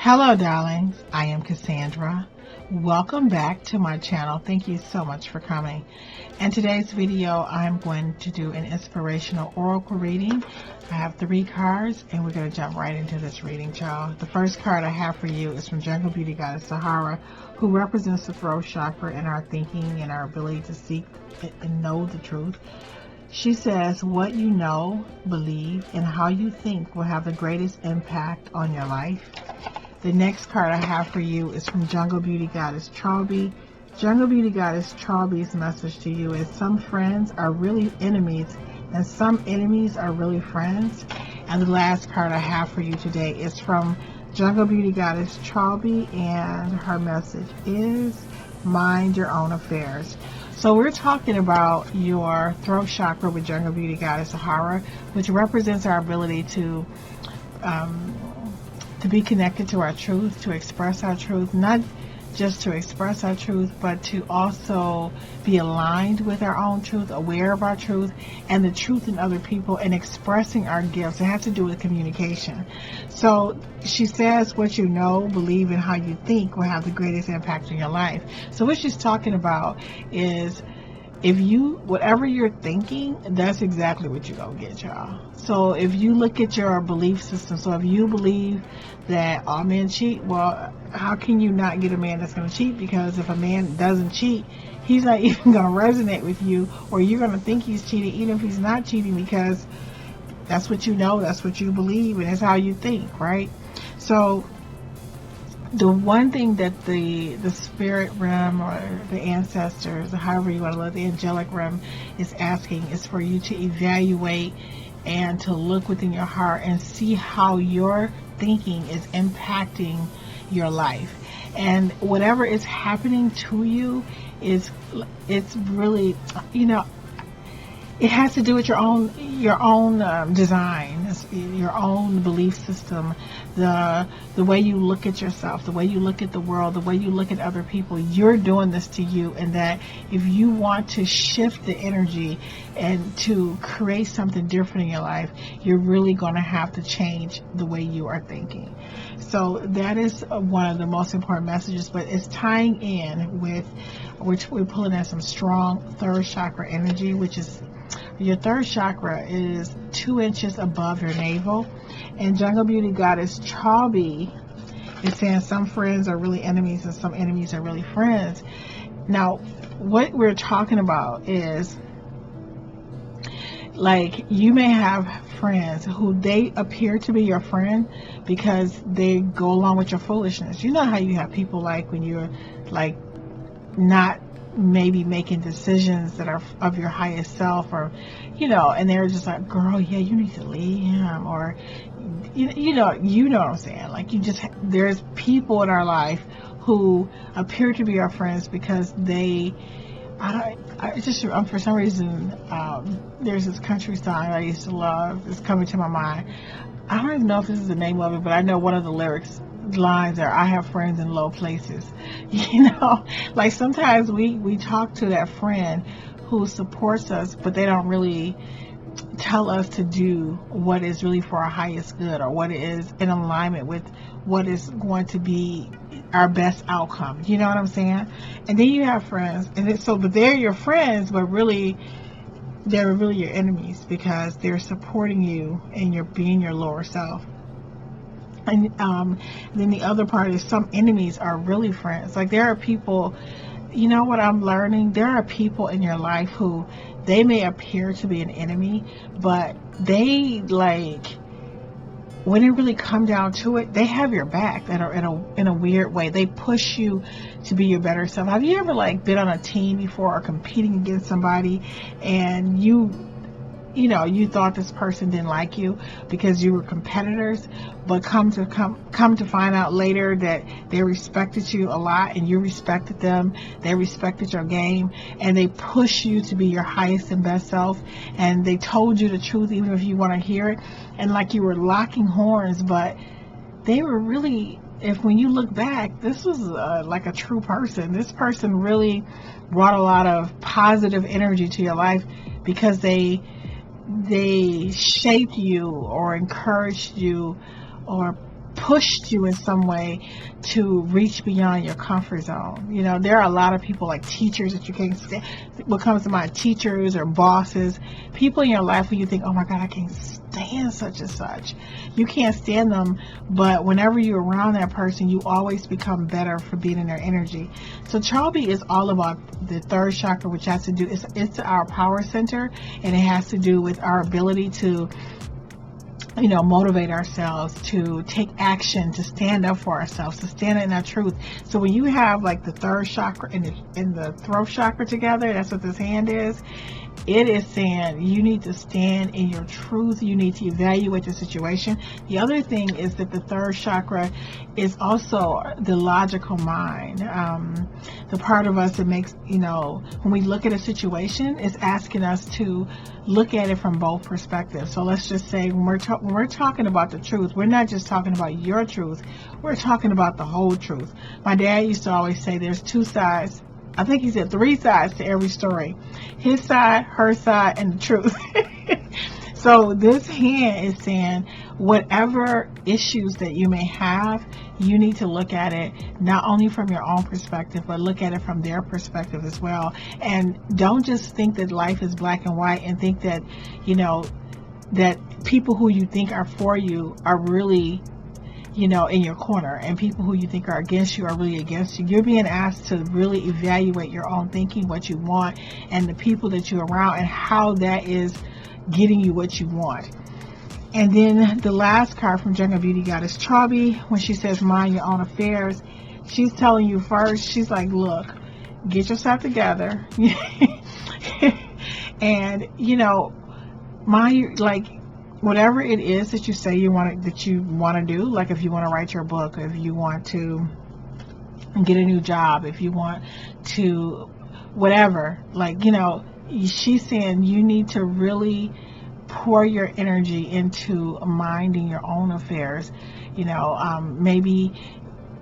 Hello, darlings. I am Cassandra. Welcome back to my channel. Thank you so much for coming. In today's video, I'm going to do an inspirational oracle reading. I have 3 cards, and we're going to jump right into this reading, y'all. The first card I have for you is from Jungle Beauty Goddess Sahara, who represents the throat chakra and our thinking and our ability to seek and know the truth. She says, what you know, believe, and how you think will have the greatest impact on your life. The next card I have for you is from Jungle Beauty Goddess Charby. Jungle Beauty Goddess Charby's message to you is some friends are really enemies and some enemies are really friends. And the last card I have for you today is from Jungle Beauty Goddess Charby, and her message is mind your own affairs. So we're talking about your throat chakra with Jungle Beauty Goddess Sahara, which represents our ability to be connected to our truth, to express our truth, not just to express our truth, but to also be aligned with our own truth, aware of our truth and the truth in other people, and expressing our gifts. It has to do with communication. So she says what you know, believe, and how you think will have the greatest impact on your life. So what she's talking about is whatever you're thinking, that's exactly what you're going to get, y'all. So if you look at your belief system, so if you believe that all men cheat, well, how can you not get a man that's going to cheat? Because if a man doesn't cheat, he's not even going to resonate with you, or you're going to think he's cheating even if he's not cheating, because that's what you know, that's what you believe, and it's how you think, right? So the one thing that the spirit realm, or the ancestors, or however you want to look, the angelic realm is asking is for you to evaluate and to look within your heart and see how your thinking is impacting your life. And whatever is happening to you it's really, it has to do with your own design, your own belief system, the way you look at yourself, the way you look at the world, the way you look at other people. You're doing this to you, and that if you want to shift the energy and to create something different in your life, you're really going to have to change the way you are thinking. So that is one of the most important messages, but it's tying in with, which we're pulling in some strong third chakra energy, which is your third chakra is 2 inches above your navel. And Jungle Beauty Goddess Charby is saying some friends are really enemies and some enemies are really friends. Now, what we're talking about is, like, you may have friends who they appear to be your friend because they go along with your foolishness. You know how you have people, like, when you're like not maybe making decisions that are of your highest self, or and they're just like, girl, yeah, you need to leave him, or you know what I'm saying. Like, there's people in our life who appear to be our friends because they for some reason, there's this country song I used to love. It's coming to my mind. I don't even know if this is the name of it, but I know one of the lines are, I have friends in low places. Like, sometimes we talk to that friend who supports us, but they don't really tell us to do what is really for our highest good, or what is in alignment with what is going to be our best outcome. You know what I'm saying? And then you have friends, but they're your friends, but really they're really your enemies, because they're supporting you and you're being your lower self. And then the other part is some enemies are really friends. Like, there are people, what I'm learning, there are people in your life who they may appear to be an enemy, but they, like, when it really come down to it, they have your back in a weird way. They push you to be your better self. Have you ever, like, been on a team before, or competing against somebody, and you thought this person didn't like you because you were competitors, but come to find out later that they respected you a lot, and you respected them. They respected your game, and they push you to be your highest and best self, and they told you the truth even if you want to hear it, and like you were locking horns, but they were really, when you look back, this was like a true person. This person really brought a lot of positive energy to your life, because they shaped you, or encouraged you, or pushed you in some way to reach beyond your comfort zone. You know, there are a lot of people like teachers that you can't stand. What comes to mind, teachers or bosses, people in your life where you think, oh my God, I can't stand such and such. You can't stand them, but whenever you're around that person, you always become better for being in their energy. So Chalby is all about the third chakra, which has to do, it's our power center, and it has to do with our ability to, you know, motivate ourselves, to take action, to stand up for ourselves, to stand in our truth. So when you have like the third chakra and the throat chakra together, that's what this hand is. It is saying you need to stand in your truth. You need to evaluate the situation. The other thing is that the third chakra is also the logical mind. The part of us that makes, you know, when we look at a situation, it's asking us to look at it from both perspectives. So let's just say when we're talking about the truth, we're not just talking about your truth. We're talking about the whole truth. My dad used to always say there's two sides. I think he said 3 sides to every story. His side, her side, and the truth. So this hand is saying whatever issues that you may have, you need to look at it not only from your own perspective, but look at it from their perspective as well. And don't just think that life is black and white and think that, you know, that people who you think are for you are really, you know, in your corner, and people who you think are against you are really against you. You're being asked to really evaluate your own thinking, what you want, and the people that you're around, and how that is getting you what you want. And then the last card from Jungle Beauty Goddess Chalby, when she says mind your own affairs, she's telling you first, she's like, look, get yourself together. And, you know, whatever it is that you say you want to do, like if you want to write your book, if you want to get a new job, if you want to whatever, like, you know, she's saying you need to really pour your energy into minding your own affairs, you know, maybe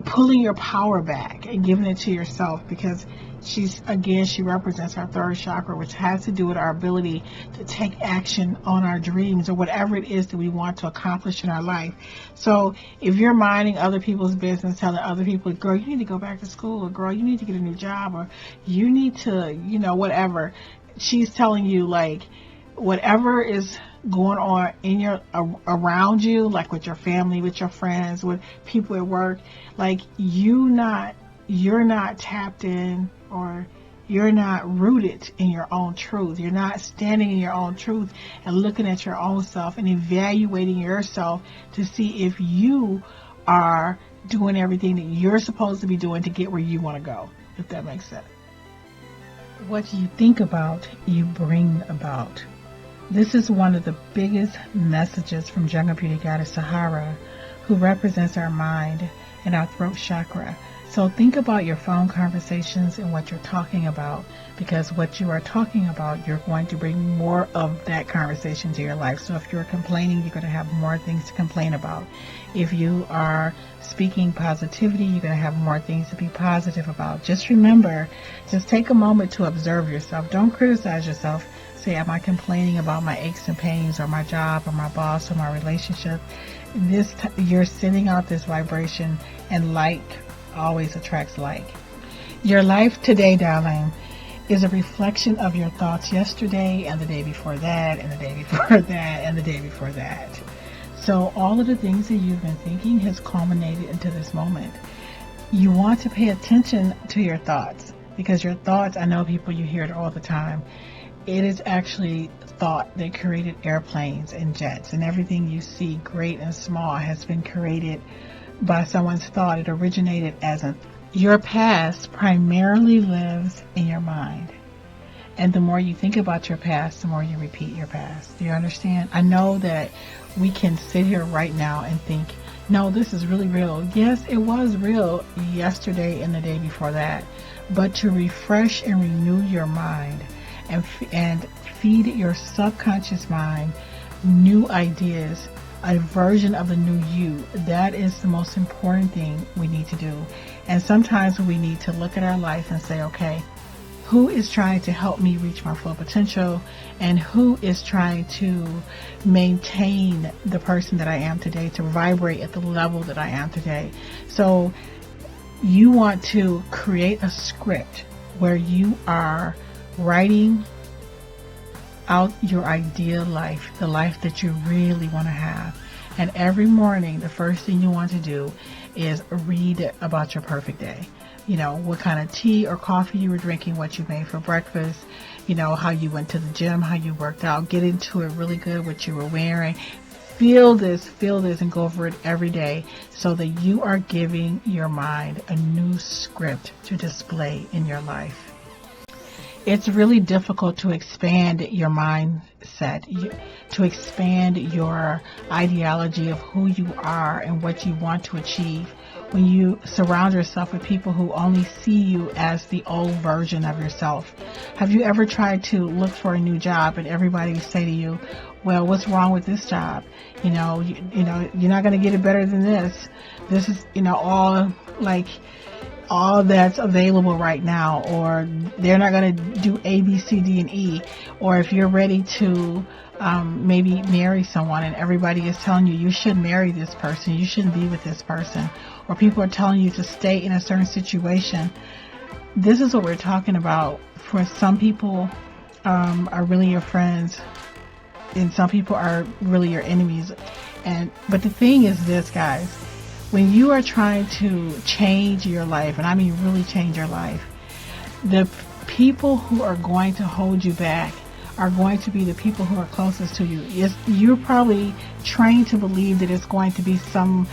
pulling your power back and giving it to yourself, because she represents our third chakra, which has to do with our ability to take action on our dreams or whatever it is that we want to accomplish in our life. So if you're minding other people's business, telling other people, girl, you need to go back to school, or girl, you need to get a new job, or you need to, you know, whatever, she's telling you, like, whatever is going on in your around you, like with your family, with your friends, with people at work, like you're not tapped in, or you're not rooted in your own truth. You're not standing in your own truth and looking at your own self and evaluating yourself to see if you are doing everything that you're supposed to be doing to get where you want to go, if that makes sense. What you think about, you bring about. This is one of the biggest messages from Jungle Beauty Goddess Sahara, who represents our mind and our throat chakra. So think about your phone conversations and what you're talking about, because what you are talking about, you're going to bring more of that conversation to your life. So if you're complaining, you're going to have more things to complain about. If you are speaking positivity, you're going to have more things to be positive about. Just remember, just take a moment to observe yourself. Don't criticize yourself. Say, am I complaining about my aches and pains, or my job, or my boss, or my relationship? You're sending out this vibration, and like always attracts like. Your life today, darling, is a reflection of your thoughts yesterday, and the day before that, and the day before that, and the day before that. So all of the things that you've been thinking has culminated into this moment. You want to pay attention to your thoughts, because your thoughts, I know people, you hear it all the time. It is actually thought that created airplanes and jets, and everything you see, great and small, has been created by someone's thought. It originated as your past primarily lives in your mind. And the more you think about your past, the more you repeat your past. Do you understand? I know that we can sit here right now and think, no, this is really real. Yes, it was real yesterday and the day before that. But to refresh and renew your mind and feed your subconscious mind new ideas, a version of the new you, that is the most important thing we need to do. And sometimes we need to look at our life and say, okay, who is trying to help me reach my full potential, and who is trying to maintain the person that I am today, to vibrate at the level that I am today. So you want to create a script where you are writing out your ideal life, the life that you really want to have. And every morning, the first thing you want to do is read about your perfect day. You know, what kind of tea or coffee you were drinking, what you made for breakfast, you know, how you went to the gym, how you worked out, get into it really good, what you were wearing. Feel this, and go over it every day so that you are giving your mind a new script to display in your life. It's really difficult to expand your mindset, to expand your ideology of who you are and what you want to achieve when you surround yourself with people who only see you as the old version of yourself. Have you ever tried to look for a new job and everybody say to you, well, what's wrong with this job? You know, you're not going to get it better than this. This is, all that's available right now, or they're not going to do A, B, C, D, and E. Or if you're ready to maybe marry someone and everybody is telling you you should marry this person, you shouldn't be with this person, or people are telling you to stay in a certain situation. This is what we're talking about. For some people are really your friends, and some people are really your enemies. But the thing is this, guys, when you are trying to change your life, and I mean really change your life, the people who are going to hold you back are going to be the people who are closest to you. You're probably trained to believe that it's going to be some,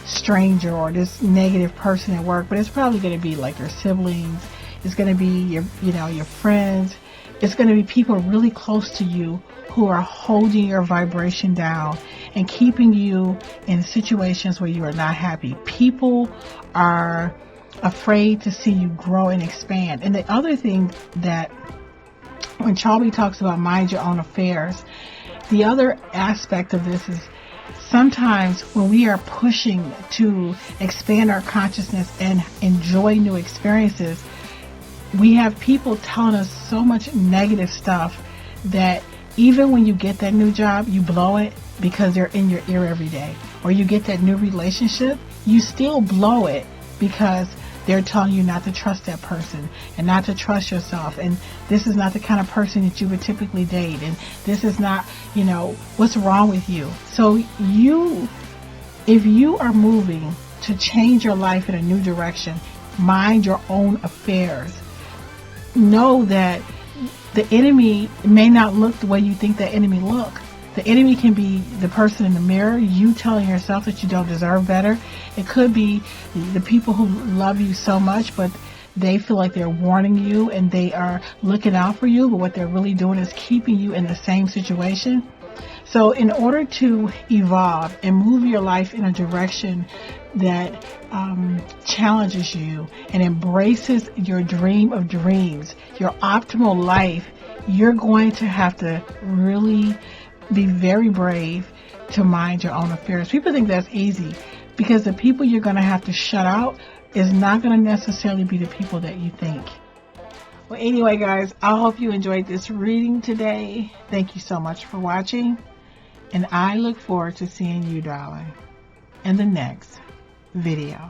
stranger or this negative person at work, but it's probably going to be like your siblings. It's going to be your friends. It's going to be people really close to you who are holding your vibration down and keeping you in situations where you are not happy. People are afraid to see you grow and expand. And the other thing that when Charlie talks about mind your own affairs, the other aspect of this is sometimes when we are pushing to expand our consciousness and enjoy new experiences, we have people telling us so much negative stuff that even when you get that new job, you blow it because they're in your ear every day. Or you get that new relationship, you still blow it because they're telling you not to trust that person and not to trust yourself. And this is not the kind of person that you would typically date. And this is not, what's wrong with you? So if you are moving to change your life in a new direction, mind your own affairs. Know that the enemy may not look the way you think the enemy look. The enemy can be the person in the mirror, you telling yourself that you don't deserve better. It could be the people who love you so much, but they feel like they're warning you and they are looking out for you, but what they're really doing is keeping you in the same situation. So in order to evolve and move your life in a direction that challenges you and embraces your dream of dreams, your optimal life, you're going to have to really be very brave to mind your own affairs. People think that's easy because the people you're going to have to shut out is not going to necessarily be the people that you think. Well, anyway, guys, I hope you enjoyed this reading today. Thank you so much for watching. And I look forward to seeing you, darling, in the next video.